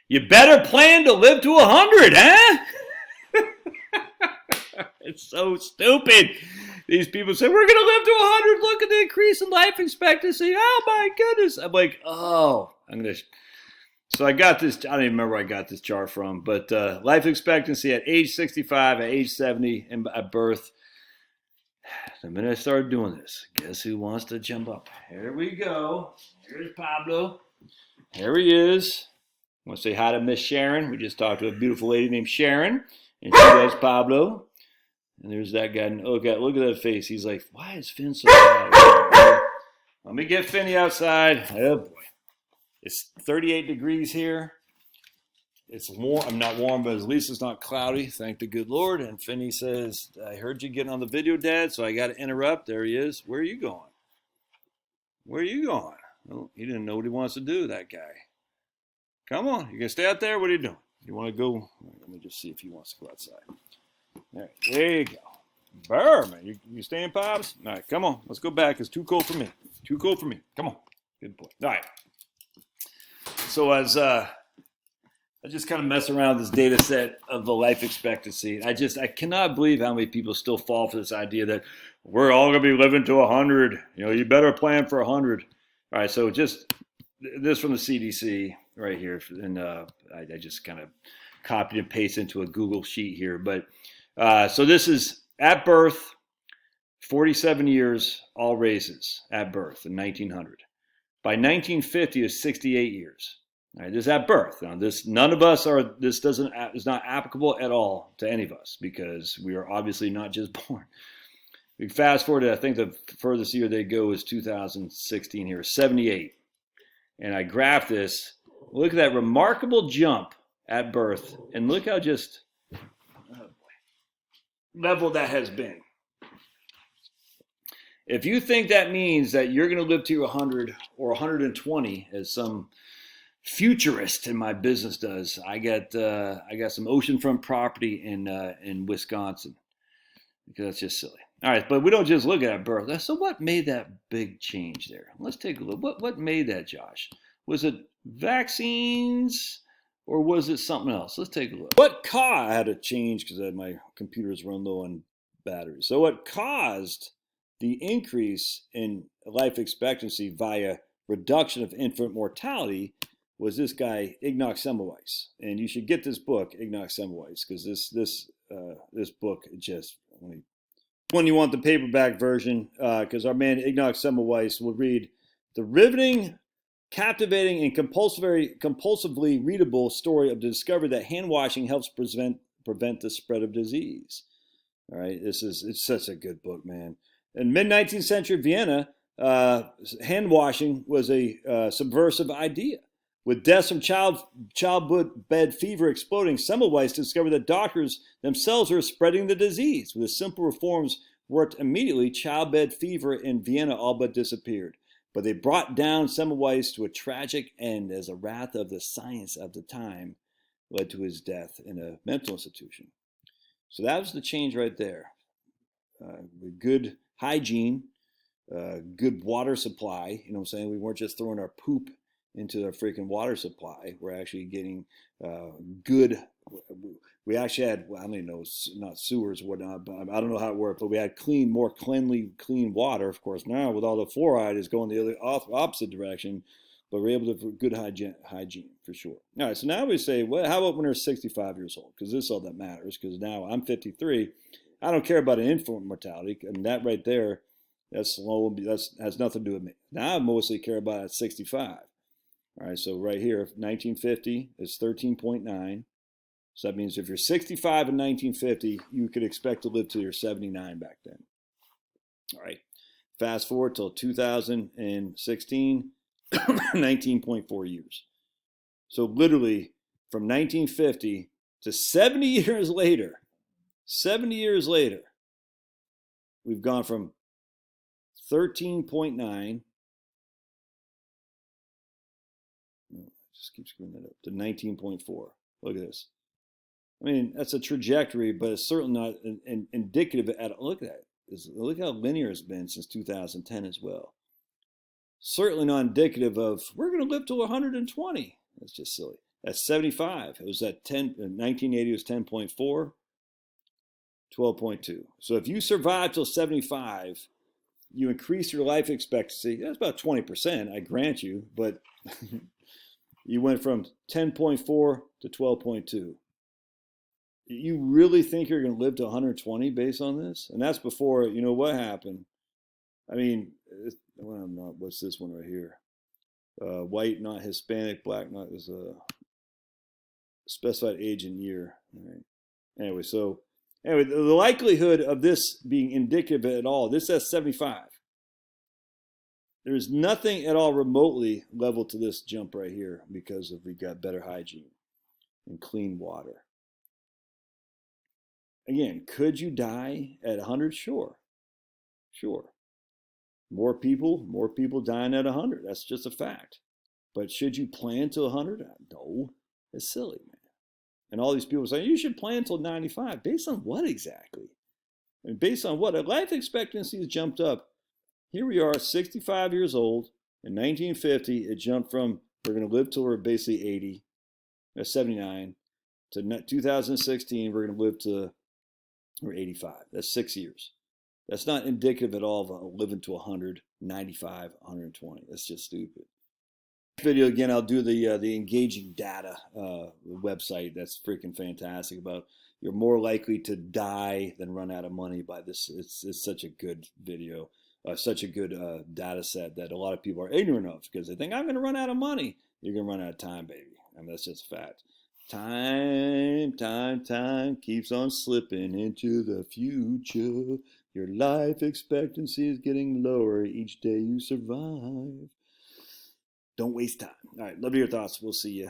You better plan to live to 100, huh? It's so stupid. These people say, we're going to live to 100. Look at the increase in life expectancy. Oh, my goodness. I'm like, oh, So I got this, I don't even remember where I got this chart from, but life expectancy at age 65, at age 70, and at birth. The minute I started doing this, guess who wants to jump up? Here we go. Here's Pablo. Here he is. I want to say hi to Miss Sharon. We just talked to a beautiful lady named Sharon, and she loves Pablo. And there's that guy. Look at that face. He's like, why is Finn so loud? Let me get Finny outside. Oh boy. It's 38 degrees here. It's warm. I'm not warm, but at least it's not cloudy. Thank the good Lord. And Finny says, I heard you getting on the video, Dad, so I got to interrupt. There he is. Where are you going? Where are you going? Well, he didn't know what he wants to do, that guy. Come on. You going to stay out there? What are you doing? You want to go? Let me just see if he wants to go outside. All right, there you go. Burr, man. You staying, Pops? All right, come on. Let's go back. It's too cold for me. Too cold for me. Come on. Good boy. All right. So as I just kind of mess around with this data set of the life expectancy. I cannot believe how many people still fall for this idea that we're all going to be living to 100. You know, you better plan for 100. All right, so just this from the CDC right here. And I just kind of copied and pasted into a Google sheet here. But so this is at birth, 47 years, all races at birth in 1900. By 1950 is 68 years. All right, this is at birth. Now, this is not applicable at all to any of us because we are obviously not just born. We fast forward to, I think the furthest year they go is 2016 here, 78. And I graphed this. Look at that remarkable jump at birth, and look how just level that has been. If you think that means that you're going to live to 100 or 120, as some futurist in my business does, I got some oceanfront property in Wisconsin, because that's just silly. All right, but we don't just look at birth. So what made that big change there? Let's take a look. What made that, Josh? Was it vaccines or was it something else? Let's take a look. I had to change because my computer's run low on batteries. So what caused the increase in life expectancy via reduction of infant mortality was this guy, Ignaz Semmelweis. And you should get this book, Ignaz Semmelweis, because this book just, when you want the paperback version, because our man Ignaz Semmelweis will read the riveting, captivating, and compulsively readable story of the discovery that hand washing helps prevent the spread of disease. All right, it's such a good book, man. In mid-19th century Vienna, hand washing was a subversive idea. With deaths from childbed fever exploding, Semmelweis discovered that doctors themselves were spreading the disease. With simple reforms worked immediately, childbed fever in Vienna all but disappeared. But they brought down Semmelweis to a tragic end as the wrath of the science of the time led to his death in a mental institution. So that was the change right there. Good hygiene, good water supply. You know what I'm saying? We weren't just throwing our poop into the freaking water supply. We're actually getting good. We actually had, well, I don't even know, not sewers or whatnot, but I don't know how it worked, but we had more clean water. Of course, now with all the fluoride is going the other opposite direction, but we're able to have good hygiene for sure. All right, so now we say, well, how about when they're 65 years old? Because this is all that matters, because now I'm 53. I don't care about an infant mortality. I mean, that right there, that's low. That has nothing to do with me. Now I mostly care about at 65. All right, so right here, 1950 is 13.9. So that means if you're 65 in 1950, you could expect to live till you're 79 back then. All right, fast forward till 2016, 19.4 years. So literally from 1950 to 70 years later, we've gone from 13.9, just keep screwing that up, to 19.4. Look at this. I mean, that's a trajectory, but it's certainly not indicative at all. Look at that. Look how linear it's been since 2010 as well. Certainly not indicative of we're going to live to 120. That's just silly. At 75, it was at 10, in 1980, it was 10.4, 12.2. So if you survive till 75, you increase your life expectancy. That's about 20%, I grant you, but you went from 10.4 to 12.2. You really think you're going to live to 120 based on this? And that's before, you know what happened. I mean, well, not, what's this one right here? White, not Hispanic, black, not as a specified age and year. All right. Anyway, so anyway, the likelihood of this being indicative at all, this says 75. There's nothing at all remotely level to this jump right here because of we got better hygiene and clean water. Again, could you die at 100? Sure. Sure. More people dying at 100. That's just a fact. But should you plan to 100? No. It's silly, man. And all these people saying, you should plan until 95. Based on what exactly? I mean, based on what? Life expectancy has jumped up. Here we are, 65 years old. In 1950, it jumped from, we're going to live till we're basically 80, 79, to 2016, we're going to live to, we're 85. That's 6 years. That's not indicative at all of living to 100, 95, 120. That's just stupid. Video again, I'll do the engaging data website. That's freaking fantastic. About you're more likely to die than run out of money by this. It's such a good video, such a good data set that a lot of people are ignorant of because they think I'm going to run out of money. You're going to run out of time, baby. I mean that's just a fact. Time keeps on slipping into the future. Your life expectancy is getting lower each day you survive. Don't waste time. All right, love your thoughts. We'll see you.